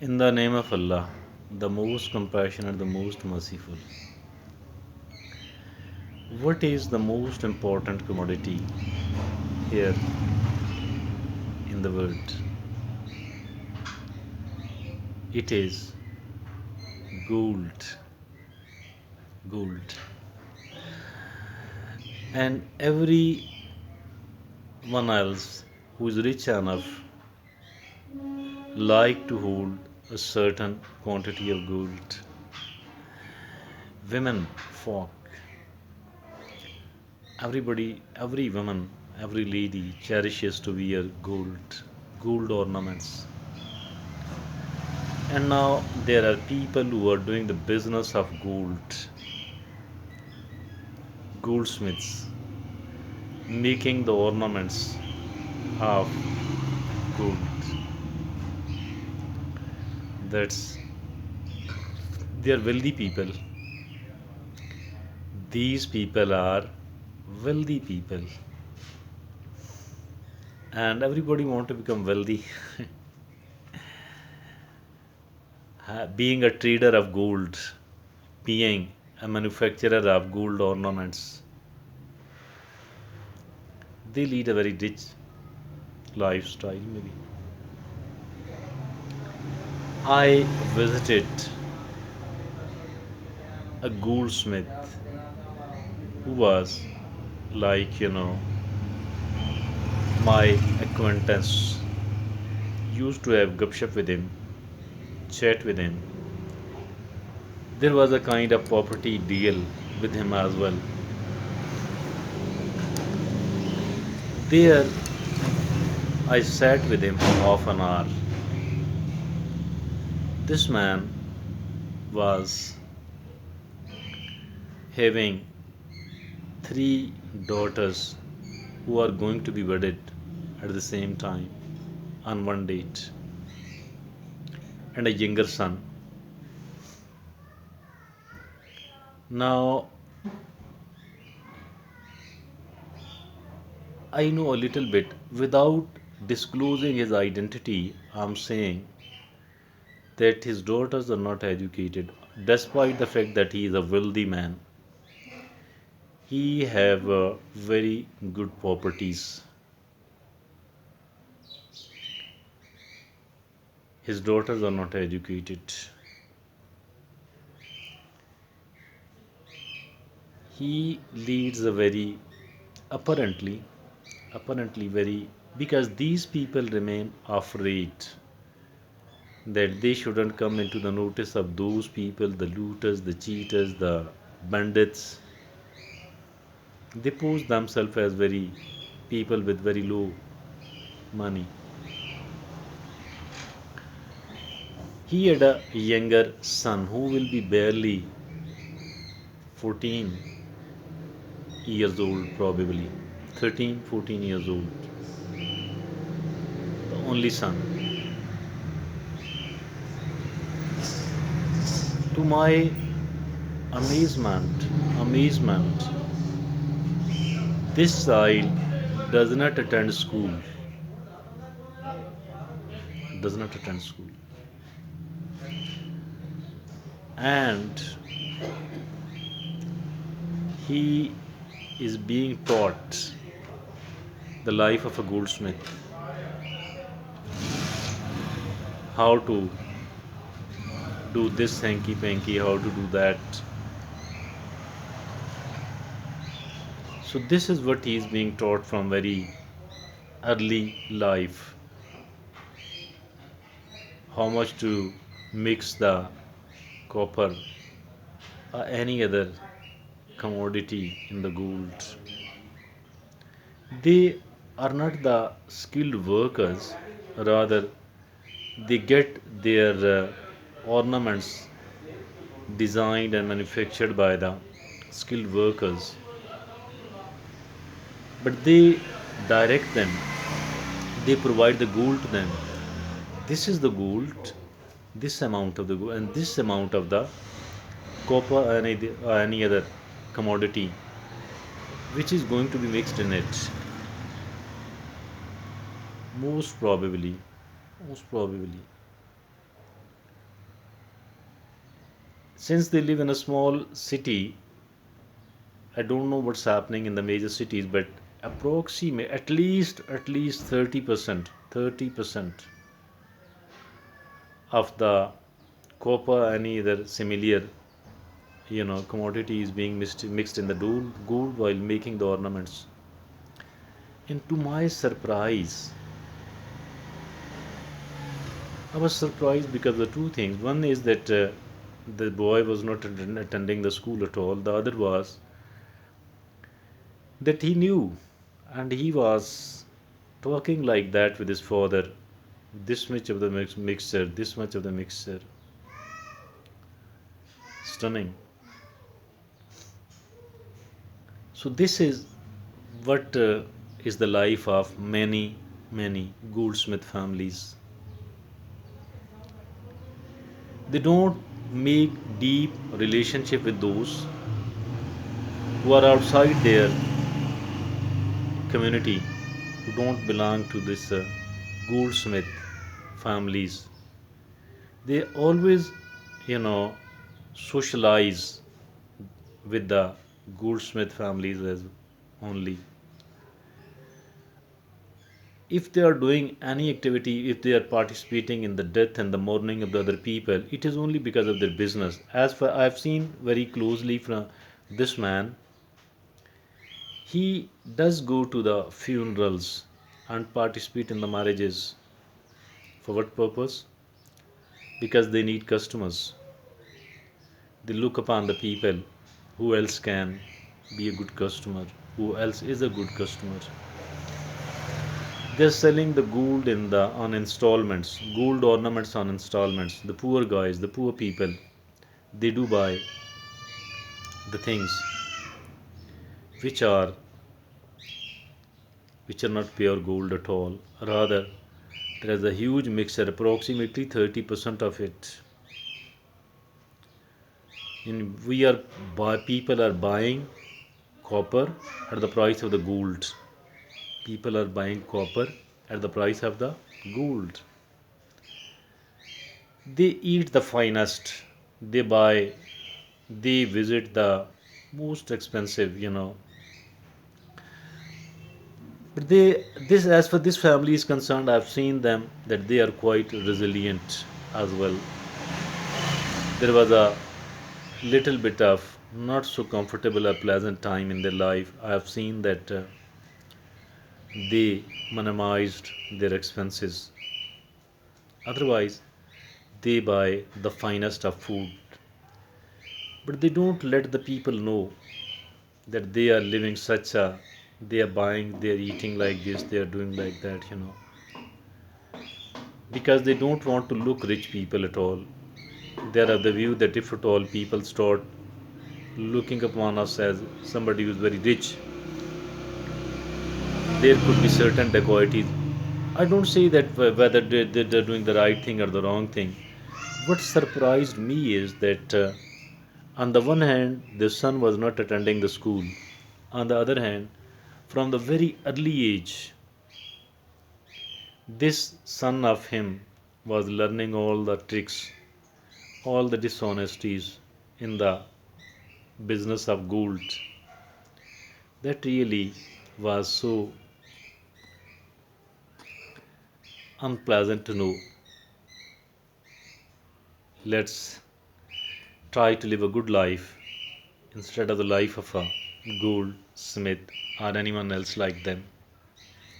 In the name of Allah, the most compassionate, the most merciful. What is the most important commodity here in the world? It is gold. Gold. And everyone else who is rich enough like to hold a certain quantity of gold. Women, folk, everybody, every woman, every lady cherishes to wear gold, gold ornaments. And now there are people who are doing the business of gold, goldsmiths, making the ornaments of gold. That's they are wealthy people. These people are wealthy people, and everybody want to become wealthy. Being a trader of gold, being a manufacturer of gold ornaments, they lead a very rich lifestyle. Maybe I visited a goldsmith who was like my acquaintance. Used to have gupshup with him, chat with him. There was a kind of property deal with him as well. There, I sat with him for half an hour. This man was having three daughters who are going to be wedded at the same time on one date, and a younger son. Now, I know a little bit without disclosing his identity. I'm saying that his daughters are not educated, despite the fact that he is a wealthy man. He have very good properties. His daughters are not educated. He leads a very apparently very, because these people remain afraid that they shouldn't come into the notice of those people, the looters, the cheaters, the bandits. They pose themselves as very people with very low money. He had a younger son who will be barely 14 years old, probably 13, 14 years old, the only son. To my amazement, this child does not attend school, does not attend school, and he is being taught the life of a goldsmith, how to do this hanky panky, how to do that. So this is what he is being taught from very early life, how much to mix the copper or any other commodity in the gold. They are not the skilled workers, rather they get their ornaments designed and manufactured by the skilled workers, but they direct them, they provide the gold to them. This is the gold, this amount of the gold, and this amount of the copper or any other commodity which is going to be mixed in it. Most probably, most probably, Since they live in a small city, I don't know what's happening in the major cities, but approximate at least 30% of the copper any other similar commodity is being mixed in the gold while making the ornaments. And to my surprise, I was surprised because of two things. One is that the boy was not attending the school at all. The other was that he knew, and he was talking like that with his father. This much of the mixture, this much of the mixture. Stunning. So this is what is the life of many goldsmith families. They don't make deep relationship with those who are outside their community, who don't belong to this goldsmith families. They always, you know, socialize with the goldsmith families as only. If they are doing any activity, if they are participating in the death and the mourning of the other people, it is only because of their business. As far I've seen very closely from this man, he does go to the funerals and participate in the marriages. For what purpose? Because they need customers. They look upon the people. Who else can be a good customer? Who else is a good customer? They're selling the gold in the on installments, gold ornaments on installments. The poor guys, the poor people, they do buy the things which are which are not pure gold at all. Rather, there is a huge mixture, approximately 30% of it. In we are people are buying copper at the price of the gold. People are buying copper at the price of the gold. They eat the finest. They buy, they visit the most expensive, But this, as for this family is concerned, I've seen them that they are quite resilient as well. There was a little bit of not so comfortable or pleasant time in their life. I have seen that they minimized their expenses. Otherwise, they buy the finest of food, but they don't let the people know that they are living such a, they are buying, they are eating like this, they are doing like that, because they don't want to look rich people at all. They are of the view that if at all people start looking upon us as somebody who is very rich, there could be certain dacoities. I don't say that whether they're doing the right thing or the wrong thing. What surprised me is that on the one hand, the son was not attending the school. On the other hand, from the very early age, this son of him was learning all the tricks, all the dishonesties in the business of gold. That really was so unpleasant to know. Let's try to live a good life instead of the life of a goldsmith or anyone else like them.